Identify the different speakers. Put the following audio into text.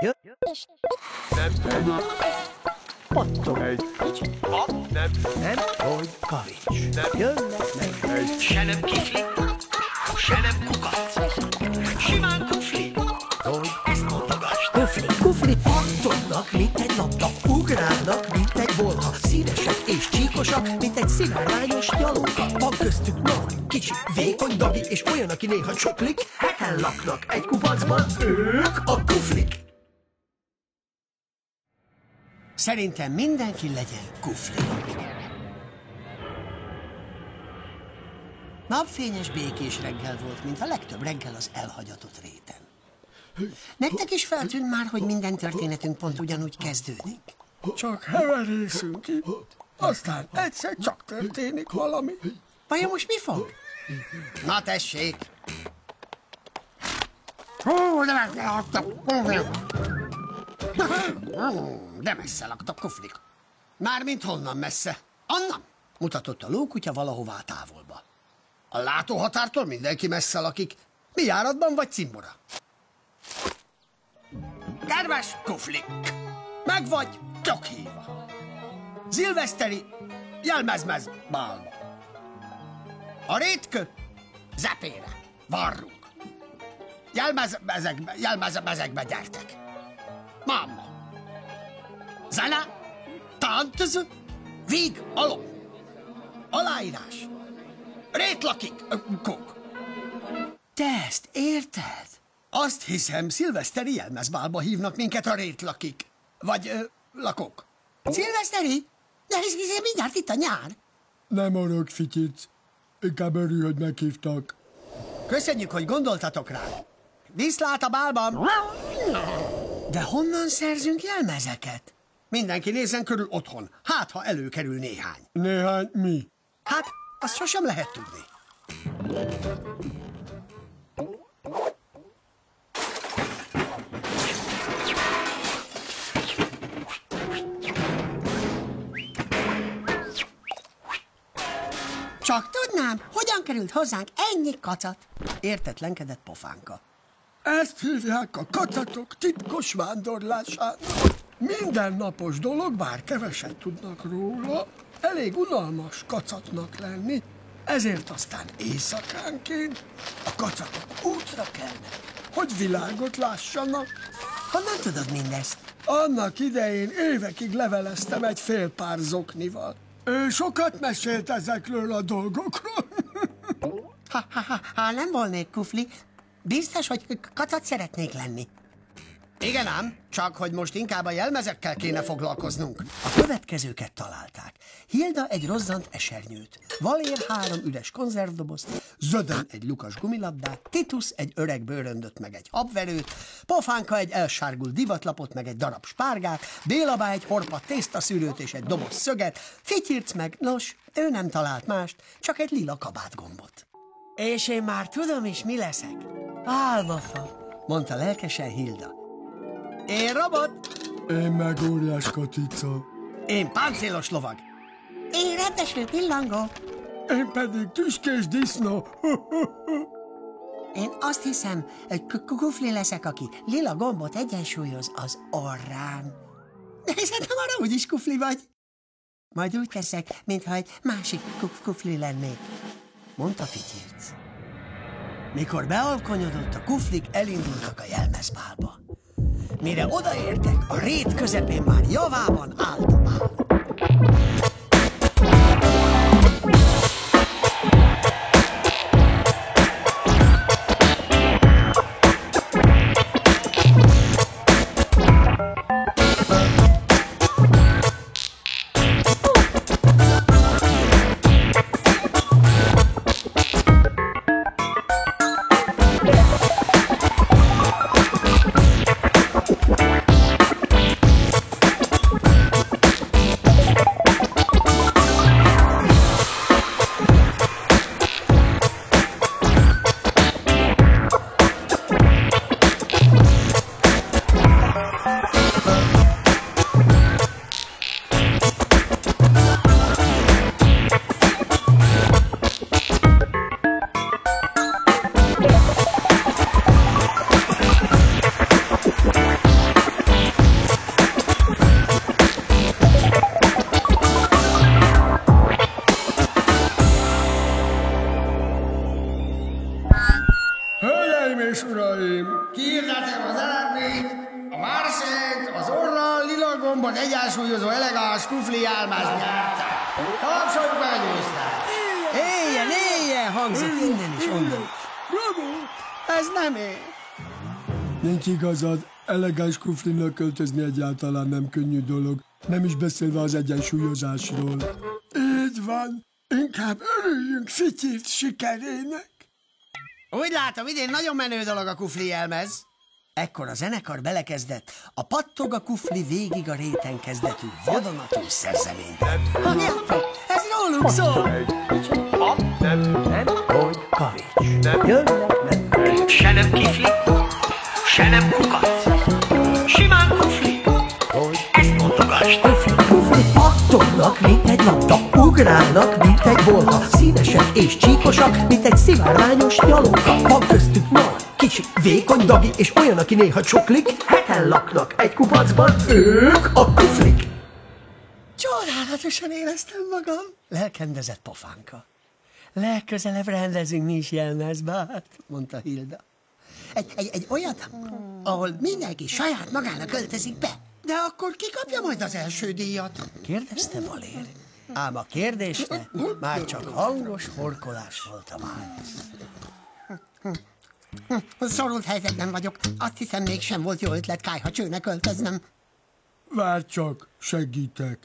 Speaker 1: Nem. Pattog egy kicsit. Nem, hogy kavics. Jönnek meg.
Speaker 2: Se nem kifli, se nem kukac. Simán kufli. Ezt mondogasd.
Speaker 1: Kufli pattognak, mint egy labda. Ugrálnak, mint egy bolha. Színesek és csíkosak, mint egy szivárványos nyalóka. Van köztük nagy, kicsi, vékony Dagi, és olyan, aki néha csoklik. Heken laknak egy kupacban, ők a kuflik. Szerintem mindenki legyen kufli. Napfényes, békés reggel volt, mint a legtöbb reggel az elhagyatott réten. Nektek is feltűnt már, hogy minden történetünk pont ugyanúgy kezdődik?
Speaker 3: Csak heverészünk itt, aztán egyszer csak történik valami.
Speaker 1: Vajon most mi fog? Na tessék! De messze laktak, kuflik. Mármint honnan messze? Onnan? Mutatott a lókutya valahová távolba. A látóhatártól mindenki messze lakik. Mi járatban vagy cimbora? Kedves kuflik! Meg vagy tökhíva. Szilveszteri jelmezmez bálba. A rétkö zepére varrunk. Jelmezekbe gyertek. Mamma. Zene, tánc, víg, alom. Aláírás. Rét lakik, kók. Te ezt érted? Azt hiszem, szilveszteri jelmezbálba hívnak minket a rét lakik. Vagy lakók. Szilveszteri? De ez mindjárt itt a nyár.
Speaker 3: Nem orrog, Fityic. Inkább örülj, hogy meghívtak.
Speaker 1: Köszönjük, hogy gondoltatok rá. Viszlát a bálban! De honnan szerzünk jelmezeket? Mindenki nézzen körül otthon. Hát, ha előkerül néhány.
Speaker 3: Néhány mi?
Speaker 1: Hát, azt sosem lehet tudni. Csak tudnám, hogyan került hozzánk ennyi kacat? Értetlenkedett Pofánka.
Speaker 3: Ezt hívják a kacatok titkos vándorlásának. Mindennapos dolog, bár keveset tudnak róla. Elég unalmas kacatnak lenni, ezért aztán éjszakánként a kacatok útra kelnek, hogy világot lássanak.
Speaker 1: Honnan tudod mindezt?
Speaker 3: Annak idején évekig leveleztem egy fél pár zoknival. Ő sokat mesélt ezekről a dolgokról.
Speaker 1: Ha nem volnék kufli, biztos, hogy kacat szeretnék lenni. Igen ám, csak hogy most inkább a jelmezekkel kéne foglalkoznunk. A következőket találták. Hilda egy rozzant esernyőt, Valér 3 üres konzervdobozt, Zödön egy lukas gumilabdát, Titus egy öreg bőröndöt meg egy habverőt, Pofánka egy elsárgult divatlapot meg egy darab spárgát, Bélabá egy horpadt tésztaszűrőt és egy doboz szöget, Fityirc meg, nos, ő nem talált mást, csak egy lila kabátgombot. És én már tudom is, mi leszek. Álmafa, mondta lelkesen Hilda. Én robot.
Speaker 3: Én meg óriás katica.
Speaker 1: Én páncélos lovag. Én rendesülő pillangó.
Speaker 3: Én pedig tüskés disznó.
Speaker 1: Én azt hiszem, kufli leszek, aki lila gombot egyensúlyoz az orrán. De szerintem arra úgyis kufli vagy. Majd úgy teszek, mintha egy másik kufli lennék, mondta Fityirc. Mikor bealkonyodott, a kuflik elindultak a jelmezbálba. Mire odaértek, a rét közepén már javában állt a bál.
Speaker 3: Hölgyeim és uraim!
Speaker 1: Kiirdetem az eredményt. A Márszent az orral lila gombot egyensúlyozó elegáns kufli álmás nyerte. Tapsoljuk meg a győztest. Éljen, hangzott innen is, onnan is.
Speaker 3: Bravo!
Speaker 1: Ez nem én.
Speaker 3: Nincs igazad, elegáns kuflinak költözni egyáltalán nem könnyű dolog, nem is beszélve az egyensúlyozásról. Így van, inkább örüljünk Fityif sikerének.
Speaker 1: Úgy látom, idén nagyon menő dolog a kufli jelmez. Ekkor a zenekar belekezdett a Pattog a kufli végig a réten kezdetű vadonatúj szerzeménybe. Halljátok, ez rólunk szól!
Speaker 2: Se nem kifli, se nem kukac. Simán kufli. Ezt mondogasd.
Speaker 4: Kufli pattognak, mint egy labda, ugrálnak, mint egy bolha, színesek és csíkosak, mint egy szivárványos nyalóka. Van köztük nagy, kicsi, vékony dagi, és olyan, aki néha csoklik, heten laknak egy kupacban, ők a kuflik.
Speaker 1: Csodálatosan éreztem magam. Lelkendezett pofánka. Legközelebb rendezünk mi is jelmezbát, mondta Hilda. Egy olyat, ahol mindenki saját magának költözik be. De akkor ki kapja majd az első díjat? Kérdezte Valér. Ám a kérdésre már csak hangos horkolás volt a válasz. Szorult helyzetben vagyok. Azt hiszem, mégsem volt jó ötlet kályha csőnek költöznem.
Speaker 3: Várj csak, segítek.